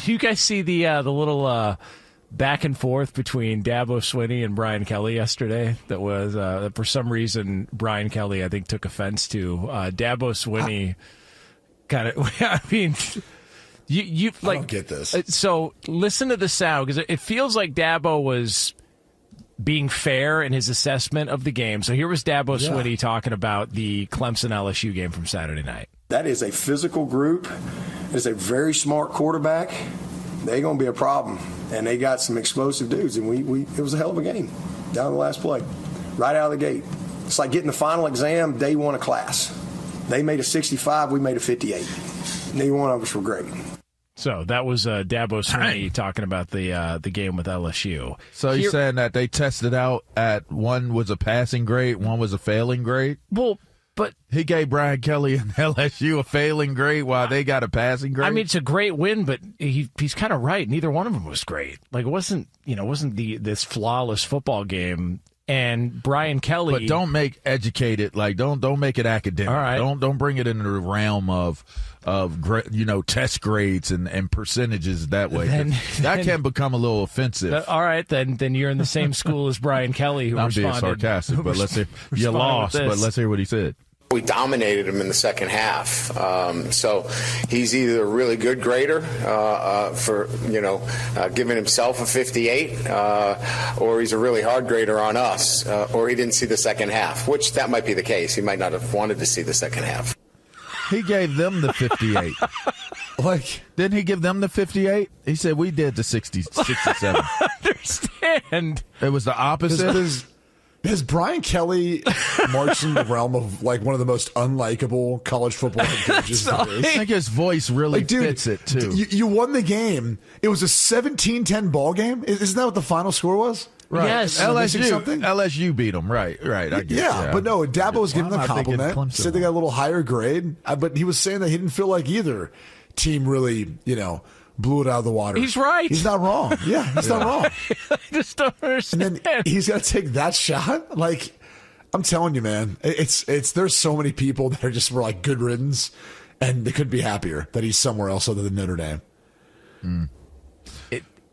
Did you guys see the little back and forth between Dabo Swinney and Brian Kelly yesterday? That was for some reason Brian Kelly, I think, took offense to Dabo Swinney. Kind of. I mean, you like, I don't get this. So listen to the sound, because it feels like Dabo was being fair in his assessment of the game. So here was Dabo Swinney talking about the Clemson LSU game from Saturday night. That is a physical group. It's a very smart quarterback. They're going to be a problem. And they got some explosive dudes. And it was a hell of a game down to the last play, right out of the gate. It's like getting the final exam day one of class. They made a 65, we made a 58. Neither one of us were great. So that was Dabo Swinney talking about the game with LSU. So you're saying that they tested out at one was a passing grade, one was a failing grade? Well, but he gave Brian Kelly and LSU a failing grade while they got a passing grade. I mean, it's a great win, but he's kind of right. Neither one of them was great. Like, it wasn't this flawless football game. And Brian Kelly, but don't make educated, like don't make it academic. All right. Don't bring it into the realm of test grades and percentages that way. That can become a little offensive. All right, then you're in the same school as Brian Kelly, who I'm responded. being sarcastic, but let's hear you lost. But let's hear what he said. We dominated him in the second half. So he's either a really good grader for giving himself a 58, or he's a really hard grader on us, or he didn't see the second half, which that might be the case. He might not have wanted to see the second half. He gave them the 58. Didn't he give them the 58? He said we did the 67. I understand. It was the opposite. Has Brian Kelly marched in the realm of like one of the most unlikable college football coaches? I think his voice really fits it too. You won the game. It was a 17-10 ball game. Isn't that what the final score was? Right. Yes. LSU beat them. Right. I guess, yeah, but no, Dabo was giving them a compliment. Said they got a little higher grade, but he was saying that he didn't feel like either team really, blew it out of the water. He's right. He's not wrong. Yeah, he's not wrong. I just don't understand. And then he's got to take that shot. Like, I'm telling you, man, it's there's so many people that were like good riddance, and they couldn't be happier that he's somewhere else other than Notre Dame.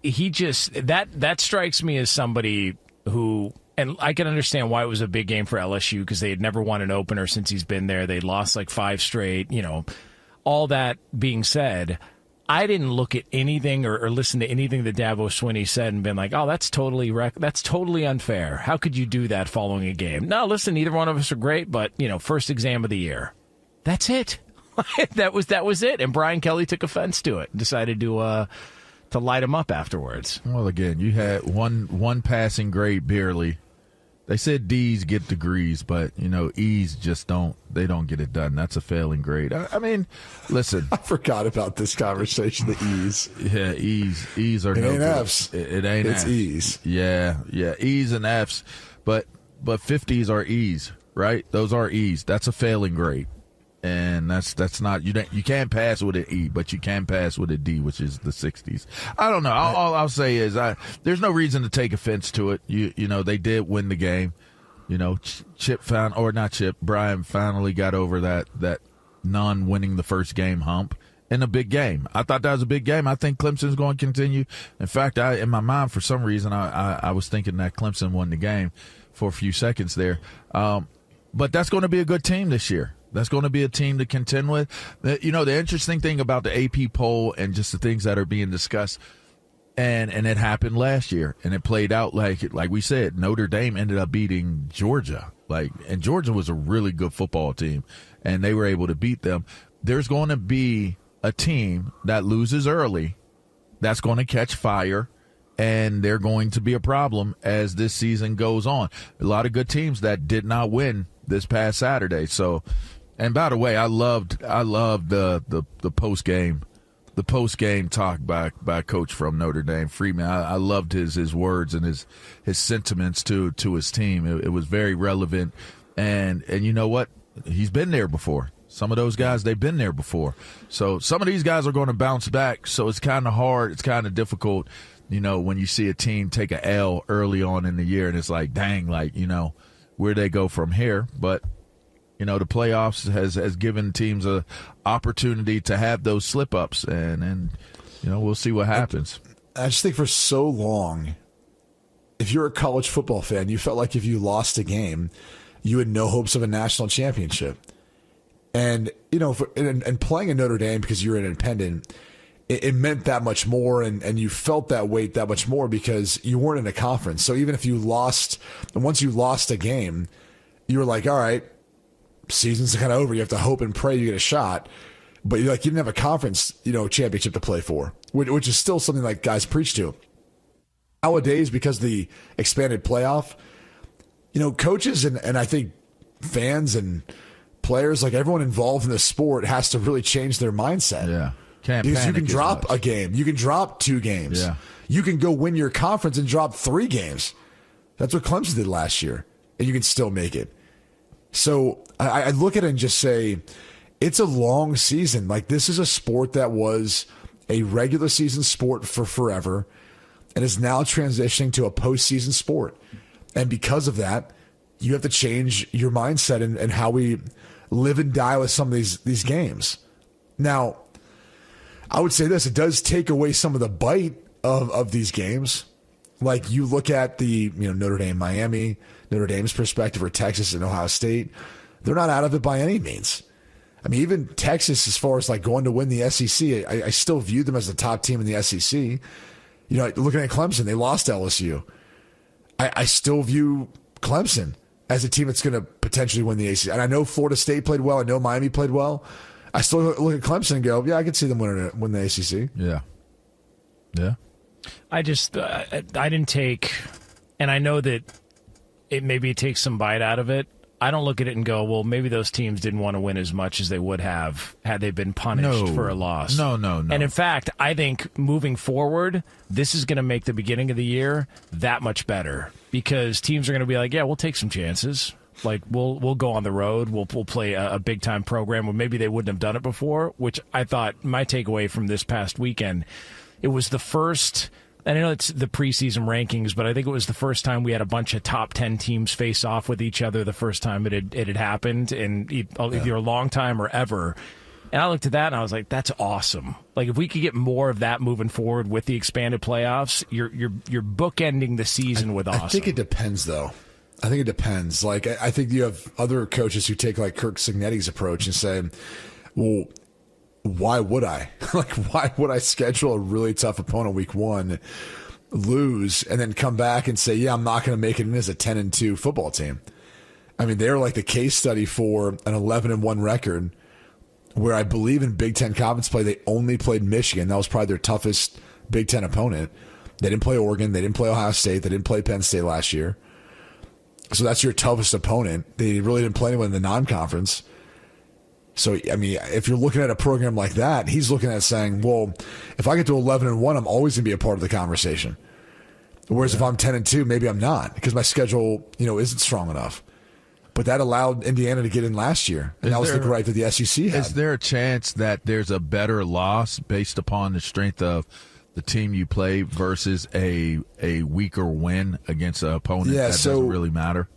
He just that strikes me as somebody who, and I can understand why it was a big game for LSU, because they had never won an opener since he's been there. They'd lost like 5 straight. All that being said, I didn't look at anything or listen to anything that Dabo Swinney said and been like, oh, that's totally unfair. How could you do that following a game? No, listen, neither one of us are great, but, first exam of the year. That's it. that was it. And Brian Kelly took offense to it and decided to light him up afterwards. Well, again, you had one passing grade barely. They said D's get degrees, but, E's just don't get it done. That's a failing grade. I mean, listen. I forgot about this conversation, the E's. Yeah, E's are it no ain't good. F's. It ain't It's F's. E's. Yeah, E's and F's. But 50s are E's, right? Those are E's. That's a failing grade. And that's not, you can't pass with an E, but you can pass with a D, which is the 60s. I don't know. All I'll say is there's no reason to take offense to it. They did win the game. Brian finally got over that non-winning the first game hump in a big game. I thought that was a big game. I think Clemson's going to continue. In fact, in my mind, for some reason, I was thinking that Clemson won the game for a few seconds there. But that's going to be a good team this year. That's going to be a team to contend with. The interesting thing about the AP poll and just the things that are being discussed, and it happened last year, and it played out like we said. Notre Dame ended up beating Georgia, and Georgia was a really good football team, and they were able to beat them. There's going to be a team that loses early that's going to catch fire, and they're going to be a problem as this season goes on. A lot of good teams that did not win this past Saturday. So. And by the way, I loved the post game talk by Coach from Notre Dame, Freeman. I loved his words and his sentiments to his team. It was very relevant, and you know what? He's been there before. Some of those guys, they've been there before. So some of these guys are going to bounce back. So it's kind of hard. It's kind of difficult, when you see a team take a L early on in the year, and it's like, dang, where they go from here, but. The playoffs has given teams a opportunity to have those slip-ups, and we'll see what happens. I just think for so long, if you're a college football fan, you felt like if you lost a game, you had no hopes of a national championship. And, and playing in Notre Dame because you're an independent, it meant that much more, and you felt that weight that much more because you weren't in a conference. So even if you lost, and once you lost a game, you were like, all right, season's kind of over. You have to hope and pray you get a shot. But you didn't have a conference, championship to play for, which is still something like guys preach to. Nowadays, because of the expanded playoff, coaches and I think fans and players, like everyone involved in the sport, has to really change their mindset. Yeah. Can't because you panic can drop a game. You can drop 2 games. Yeah. You can go win your conference and drop 3 games. That's what Clemson did last year, and you can still make it. So I look at it and just say, it's a long season. Like, this is a sport that was a regular season sport for forever and is now transitioning to a postseason sport. And because of that, you have to change your mindset and how we live and die with some of these games. Now, I would say this, it does take away some of the bite of these games. Like, you look at the Notre Dame, Miami, Notre Dame's perspective, or Texas and Ohio State, they're not out of it by any means. I mean, even Texas, as far as like going to win the SEC, I still view them as the top team in the SEC. Looking at Clemson, they lost to LSU. I still view Clemson as a team that's going to potentially win the ACC. And I know Florida State played well. I know Miami played well. I still look at Clemson and go, yeah, I could see them win the ACC. Yeah. Yeah. I just, I didn't take, and I know that it takes some bite out of it. I don't look at it and go, well, maybe those teams didn't want to win as much as they would have had they been punished for a loss. No. And in fact, I think moving forward, this is going to make the beginning of the year that much better because teams are going to be like, yeah, we'll take some chances. Like, we'll go on the road. We'll play a big-time program where maybe they wouldn't have done it before, which I thought my takeaway from this past weekend, it was the first – and I know it's the preseason rankings, but I think it was the first time we had a bunch of top 10 teams face off with each other the first time it had happened in either a long time or ever. And I looked at that and I was like, that's awesome. Like, if we could get more of that moving forward with the expanded playoffs, you're bookending the season with awesome. I think it depends, though. I think it depends. Like, I think you have other coaches who take like Kirk Cignetti's approach and say, well, why would I? Like, why would I schedule a really tough opponent week 1, lose, and then come back and say, yeah, I'm not going to make it in as a 10-2 football team? I mean, they're like the case study for an 11-1 record where I believe in Big Ten conference play, they only played Michigan. That was probably their toughest Big Ten opponent. They didn't play Oregon. They didn't play Ohio State. They didn't play Penn State last year. So that's your toughest opponent. They really didn't play anyone in the non-conference. So, I mean, if you're looking at a program like that, he's looking at saying, well, if I get to 11-1, I'm always going to be a part of the conversation. Whereas if I'm 10-2, maybe I'm not because my schedule, isn't strong enough. But that allowed Indiana to get in last year, and that was the gripe that the SEC had. Is there a chance that there's a better loss based upon the strength of the team you play versus a weaker win against an opponent that doesn't really matter?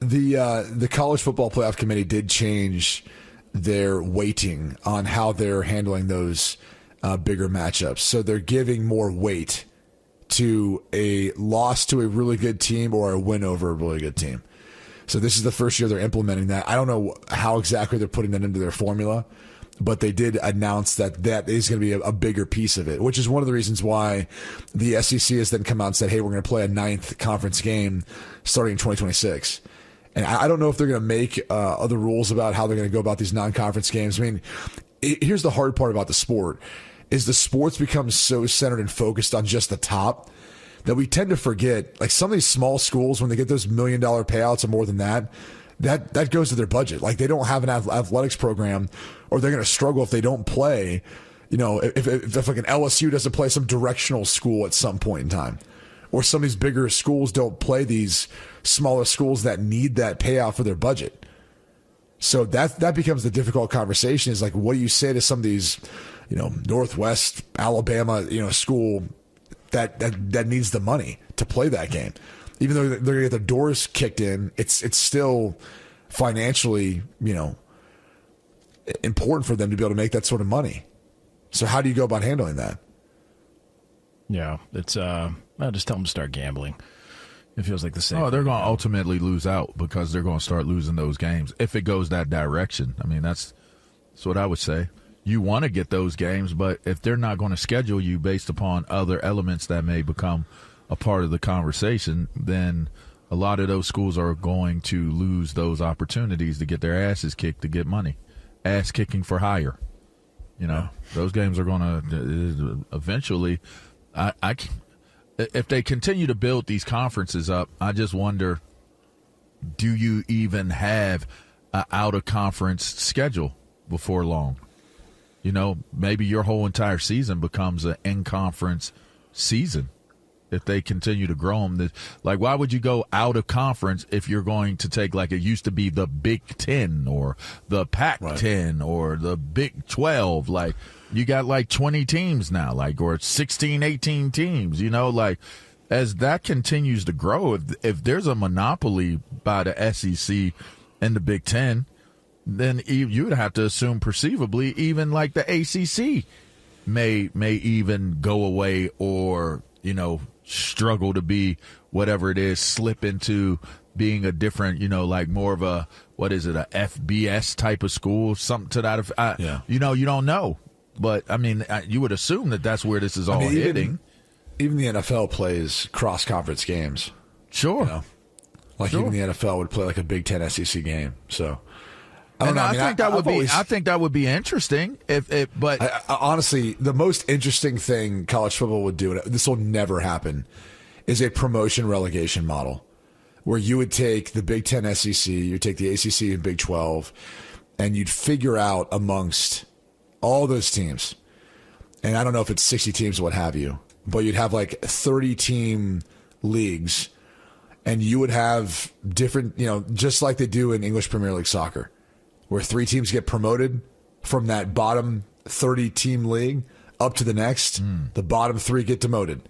The College Football Playoff Committee did change their weighting on how they're handling those bigger matchups. So they're giving more weight to a loss to a really good team or a win over a really good team. So this is the first year they're implementing that. I don't know how exactly they're putting that into their formula, but they did announce that is going to be a bigger piece of it, which is one of the reasons why the SEC has then come out and said, hey, we're going to play a 9th conference game starting in 2026. And I don't know if they're going to make other rules about how they're going to go about these non-conference games. I mean, here's the hard part about the sport is the sports become so centered and focused on just the top that we tend to forget, like some of these small schools, when they get those $1 million payouts or more than that goes to their budget. Like, they don't have an athletics program, or they're going to struggle if they don't play. If like an LSU doesn't play some directional school at some point in time, or some of these bigger schools don't play these smaller schools that need that payout for their budget. So that becomes the difficult conversation is like, what do you say to some of these, Northwest Alabama, school that needs the money to play that game? Even though they're going to get their doors kicked in, it's still financially, important for them to be able to make that sort of money. So how do you go about handling that? Yeah, it's I'll just tell them to start gambling. It feels like the same. Oh, they're going to ultimately lose out because they're going to start losing those games if it goes that direction. I mean, that's what I would say. You want to get those games, but if they're not going to schedule you based upon other elements that may become a part of the conversation, then a lot of those schools are going to lose those opportunities to get their asses kicked to get money. Ass kicking for hire. Those games are going to eventually if they continue to build these conferences up, I just wonder, do you even have an out-of-conference schedule before long? Maybe your whole entire season becomes an in-conference season if they continue to grow them. Like, why would you go out of conference if you're going to take, like, it used to be the Big Ten or the Pac-10 or the Big 12? Like, you got, like, 20 teams now, like, or 16, 18 teams, like, as that continues to grow, if there's a monopoly by the SEC and the Big Ten, then you would have to assume perceivably even, like, the ACC may even go away or, struggle to be whatever it is, slip into being a different, like more of a, what is it, a FBS type of school, something to that effect. You don't know. But, I mean, you would assume that that's where this is all hitting. Even the NFL plays cross-conference games. Sure. Even the NFL would play like a Big Ten SEC game. So, I think that would be interesting. But honestly, the most interesting thing college football would do, and this will never happen, is a promotion relegation model where you would take the Big Ten SEC, you'd take the ACC and Big 12, and you'd figure out amongst all those teams, and I don't know if it's 60 teams or what have you, but you'd have like 30-team leagues, and you would have different, just like they do in English Premier League soccer, where 3 teams get promoted from that bottom 30-team league up to the next. The bottom 3 get demoted.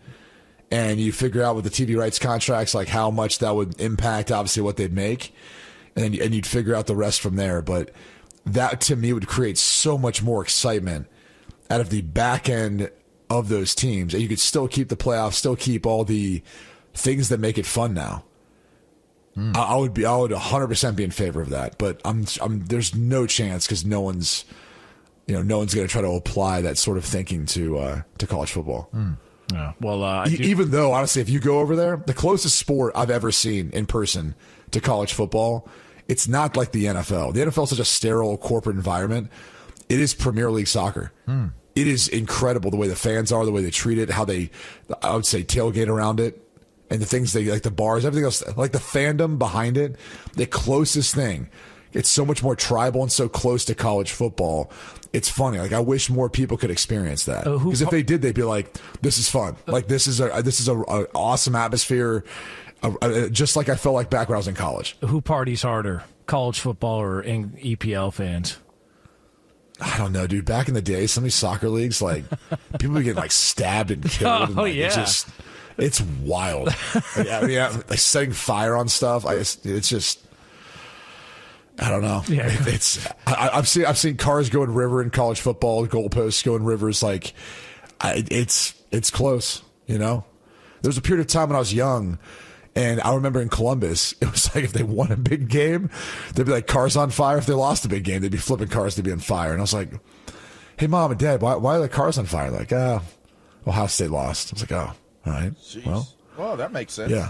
And you figure out with the TV rights contracts, like how much that would impact, obviously, what they'd make. And you'd figure out the rest from there. But that, to me, would create so much more excitement out of the back end of those teams. And you could still keep the playoffs, still keep all the things that make it fun now. I would 100% be in favor of that, but there's no chance because no one's going to try to apply that sort of thinking to college football. Yeah. Well, even though honestly, if you go over there, the closest sport I've ever seen in person to college football, it's not like the NFL. The NFL is such a sterile corporate environment. It is Premier League soccer. It is incredible the way the fans are, the way they treat it, how they, I would say, tailgate around it. And the things they like, the bars, everything else, like the fandom behind it, the closest thing. It's so much more tribal and so close to college football. It's funny. Like, I wish more people could experience that. Because if they did, they'd be like, "This is fun. Like, this is a awesome atmosphere." Just like I felt like back when I was in college. Who parties harder, college football or EPL fans? I don't know, dude. Back in the day, some of these soccer leagues, like people would get like stabbed and killed. It's wild. Like setting fire on stuff. It's just, I don't know. Yeah. I've seen cars go in river in college football, goalposts go in rivers. Like, it's close. There's a period of time when I was young, and I remember in Columbus, it was like if they won a big game, they'd be like cars on fire. If they lost a big game, they'd be flipping cars to be on fire. And I was like, "Hey, Mom and Dad, why are the cars on fire?" Like, Ohio State lost. I was like, "Oh. All right." Jeez. Well, that makes sense. Yeah.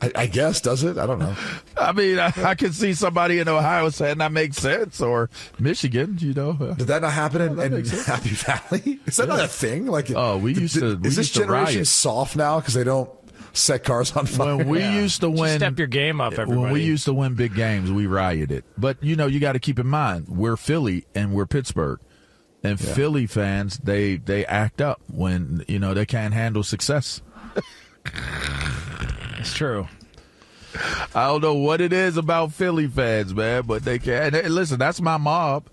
I guess, does it? I don't know. I mean, I can see somebody in Ohio saying that makes sense, or Michigan, Did that not happen in Happy Valley? Is that not a thing? Like, is this generation soft now because they don't set cars on fire? When we used to win, step your game up, everybody. When we used to win big games, we rioted. But you got to keep in mind, we're Philly and we're Pittsburgh. And Philly fans, they act up when, they can't handle success. It's true. I don't know what it is about Philly fans, man, but they can. Hey, listen, that's my mob.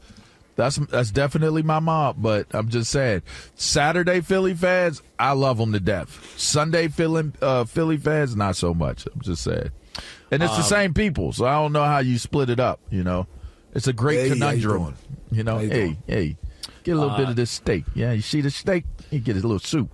That's definitely my mob, but I'm just saying, Saturday Philly fans, I love them to death. Sunday Philly fans, not so much. I'm just saying. And it's the same people, so I don't know how you split it up, It's a great conundrum. Hey. Get a little bit of this steak. Yeah, you see the steak? You get a little soup.